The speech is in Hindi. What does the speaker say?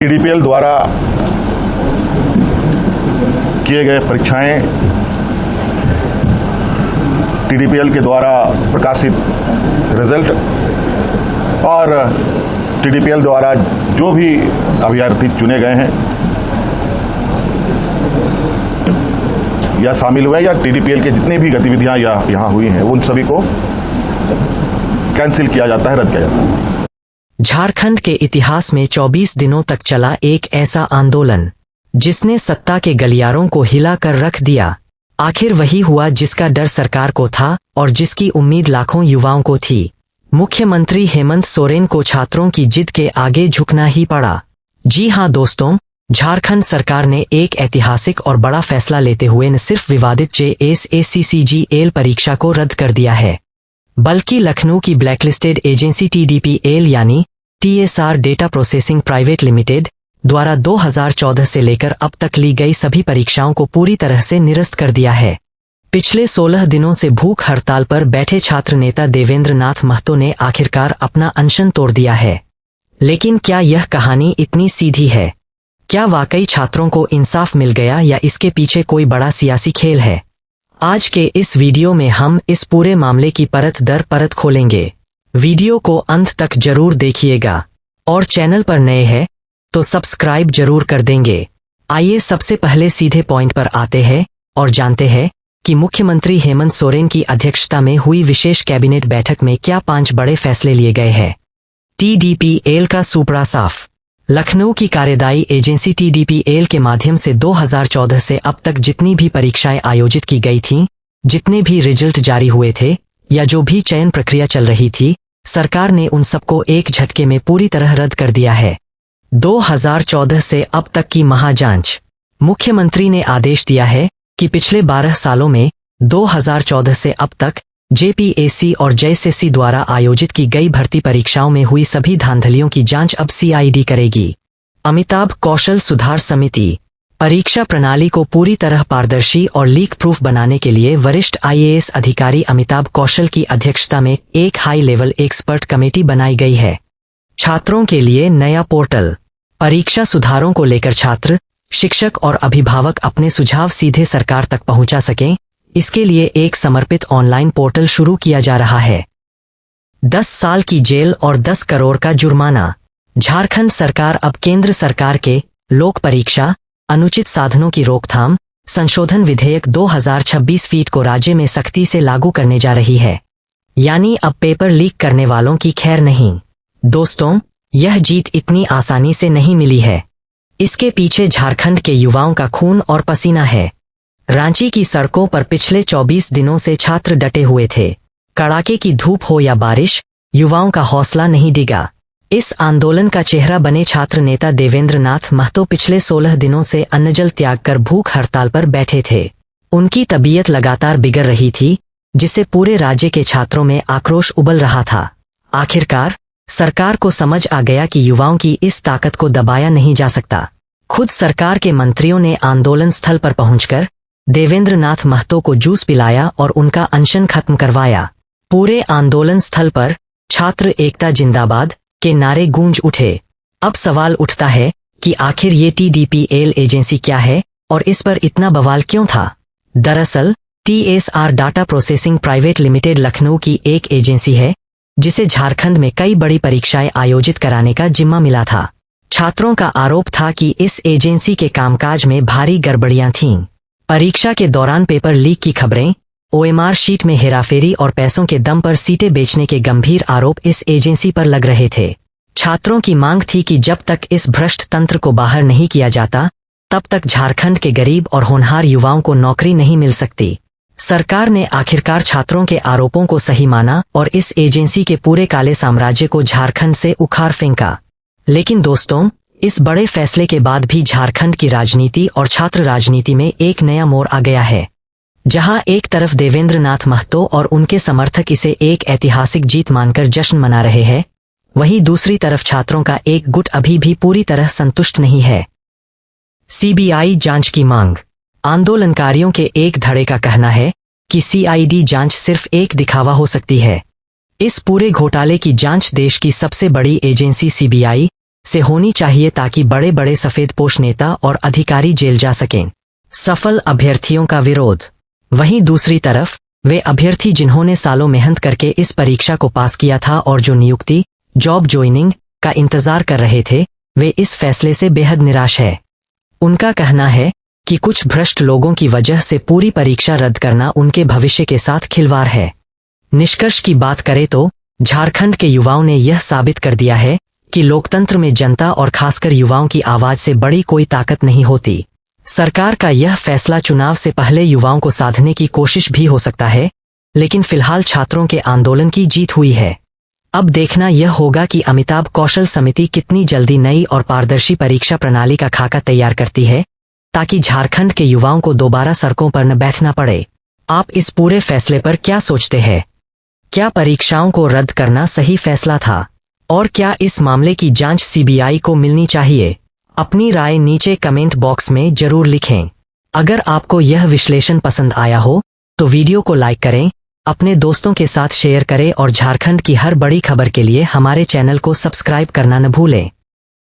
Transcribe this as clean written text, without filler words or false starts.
टीडीपीएल द्वारा किए गए परीक्षाएं, टीडीपीएल के द्वारा प्रकाशित रिजल्ट और टीडीपीएल द्वारा जो भी अभ्यर्थी चुने गए हैं या शामिल हुए या टीडीपीएल के जितनी भी गतिविधियां यहाँ हुई हैं उन सभी को कैंसिल किया जाता है, रद्द किया जाता है। झारखंड के इतिहास में 24 दिनों तक चला एक ऐसा आंदोलन जिसने सत्ता के गलियारों को हिला कर रख दिया। आखिर वही हुआ जिसका डर सरकार को था और जिसकी उम्मीद लाखों युवाओं को थी। मुख्यमंत्री हेमंत सोरेन को छात्रों की जिद के आगे झुकना ही पड़ा। जी हां दोस्तों, झारखंड सरकार ने एक ऐतिहासिक और बड़ा फैसला लेते हुए न सिर्फ विवादित JSACCGL परीक्षा को रद्द कर दिया है, बल्कि लखनऊ की ब्लैकलिस्टेड एजेंसी TDPL यानी TSR data processing private limited द्वारा 2014 से लेकर अब तक ली गई सभी परीक्षाओं को पूरी तरह से निरस्त कर दिया है। पिछले 16 दिनों से भूख हड़ताल पर बैठे छात्र नेता देवेंद्र नाथ महतो ने आखिरकार अपना अनशन तोड़ दिया है। लेकिन क्या यह कहानी इतनी सीधी है? क्या वाकई छात्रों को इंसाफ मिल गया या इसके पीछे कोई बड़ा सियासी खेल है? आज के इस वीडियो में हम इस पूरे मामले की परत दर परत खोलेंगे। वीडियो को अंत तक जरूर देखिएगा और चैनल पर नए हैं तो सब्सक्राइब जरूर कर देंगे। आइए सबसे पहले सीधे पॉइंट पर आते हैं और जानते हैं कि मुख्यमंत्री हेमंत सोरेन की अध्यक्षता में हुई विशेष कैबिनेट बैठक में क्या 5 बड़े फैसले लिए गए हैं। TDPL का सूपड़ा साफ। लखनऊ की कार्यदायी एजेंसी TDPL के माध्यम से 2014 से अब तक जितनी भी परीक्षाएं आयोजित की गई थीं, जितने भी रिजल्ट जारी हुए थे या जो भी चयन प्रक्रिया चल रही थी, सरकार ने उन सबको एक झटके में पूरी तरह रद्द कर दिया है। 2014 से अब तक की महाजांच। मुख्यमंत्री ने आदेश दिया है कि पिछले 12 सालों में 2014 से अब तक JPSC और JSSC द्वारा आयोजित की गई भर्ती परीक्षाओं में हुई सभी धांधलियों की जांच अब CID करेगी। अमिताभ कौशल सुधार समिति। परीक्षा प्रणाली को पूरी तरह पारदर्शी और लीक प्रूफ बनाने के लिए वरिष्ठ IAS अधिकारी अमिताभ कौशल की अध्यक्षता में एक हाई लेवल एक्सपर्ट कमेटी बनाई गई है। छात्रों के लिए नया पोर्टल। परीक्षा सुधारों को लेकर छात्र, शिक्षक और अभिभावक अपने सुझाव सीधे सरकार तक पहुंचा सकें, इसके लिए एक समर्पित ऑनलाइन पोर्टल शुरू किया जा रहा है। 10 साल की जेल और 10 करोड़ का जुर्माना। झारखंड सरकार अब केंद्र सरकार के लोक परीक्षा, अनुचित साधनों की रोकथाम, संशोधन विधेयक 2026 फीट को राज्य में सख्ती से लागू करने जा रही है। यानी अब पेपर लीक करने वालों की खैर नहीं। दोस्तों, यह जीत इतनी आसानी से नहीं मिली है। इसके पीछे झारखंड के युवाओं का खून और पसीना है। रांची की सड़कों पर पिछले 24 दिनों से छात्र डटे हुए थे। कड़ाके की धूप हो या बारिश, युवाओं का हौसला नहीं डिगा। इस आंदोलन का चेहरा बने छात्र नेता देवेंद्र नाथ महतो पिछले 16 दिनों से अन्नजल त्याग कर भूख हड़ताल पर बैठे थे। उनकी तबीयत लगातार बिगड़ रही थी, जिससे पूरे राज्य के छात्रों में आक्रोश उबल रहा था। आखिरकार सरकार को समझ आ गया कि युवाओं की इस ताकत को दबाया नहीं जा सकता। खुद सरकार के मंत्रियों ने आंदोलन स्थल पर पहुंचकर देवेंद्र नाथ महतो को जूस पिलाया और उनका अनशन खत्म करवाया। पूरे आंदोलन स्थल पर छात्र एकता जिंदाबाद के नारे गूंज उठे। अब सवाल उठता है कि आखिर ये TDPL एजेंसी क्या है और इस पर इतना बवाल क्यों था? दरअसल TSR data processing private limited Lucknow की एक एजेंसी है जिसे झारखंड में कई बड़ी परीक्षाएं आयोजित कराने का जिम्मा मिला था। छात्रों का आरोप था कि इस एजेंसी के कामकाज में भारी गड़बड़ियां थीं। परीक्षा के दौरान पेपर लीक की खबरें, OMR शीट में हेराफेरी और पैसों के दम पर सीटें बेचने के गंभीर आरोप इस एजेंसी पर लग रहे थे। छात्रों की मांग थी कि जब तक इस भ्रष्ट तंत्र को बाहर नहीं किया जाता, तब तक झारखंड के गरीब और होनहार युवाओं को नौकरी नहीं मिल सकती। सरकार ने आखिरकार छात्रों के आरोपों को सही माना और इस एजेंसी के पूरे काले साम्राज्य को झारखंड से उखाड़ फेंका। लेकिन दोस्तों, इस बड़े फैसले के बाद भी झारखंड की राजनीति और छात्र राजनीति में एक नया मोड़ आ गया है। जहां एक तरफ देवेंद्र नाथ महतो और उनके समर्थक इसे एक ऐतिहासिक जीत मानकर जश्न मना रहे हैं, वहीं दूसरी तरफ छात्रों का एक गुट अभी भी पूरी तरह संतुष्ट नहीं है। CBI जांच की मांग। आंदोलनकारियों के एक धड़े का कहना है कि CID जांच सिर्फ एक दिखावा हो सकती है। इस पूरे घोटाले की जांच देश की सबसे बड़ी एजेंसी CBI से होनी चाहिए ताकि बड़े बड़े सफेद पोश नेता और अधिकारी जेल जा सकें। सफल अभ्यर्थियों का विरोध। वहीं दूसरी तरफ वे अभ्यर्थी जिन्होंने सालों मेहनत करके इस परीक्षा को पास किया था और जो नियुक्ति जॉब ज्वाइनिंग का इंतजार कर रहे थे, वे इस फैसले से बेहद निराश है। उनका कहना है कि कुछ भ्रष्ट लोगों की वजह से पूरी परीक्षा रद्द करना उनके भविष्य के साथ खिलवाड़ है। निष्कर्ष की बात करें तो झारखंड के युवाओं ने यह साबित कर दिया है कि लोकतंत्र में जनता और खासकर युवाओं की आवाज से बड़ी कोई ताकत नहीं होती। सरकार का यह फैसला चुनाव से पहले युवाओं को साधने की कोशिश भी हो सकता है, लेकिन फिलहाल छात्रों के आंदोलन की जीत हुई है। अब देखना यह होगा कि अमिताभ कौशल समिति कितनी जल्दी नई और पारदर्शी परीक्षा प्रणाली का खाका तैयार करती है, ताकि झारखंड के युवाओं को दोबारा सड़कों पर न बैठना पड़े। आप इस पूरे फैसले पर क्या सोचते हैं? क्या परीक्षाओं को रद्द करना सही फैसला था? और क्या इस मामले की जांच सीबीआई को मिलनी चाहिए? अपनी राय नीचे कमेंट बॉक्स में जरूर लिखें। अगर आपको यह विश्लेषण पसंद आया हो तो वीडियो को लाइक करें, अपने दोस्तों के साथ शेयर करें और झारखंड की हर बड़ी खबर के लिए हमारे चैनल को सब्सक्राइब करना न भूलें।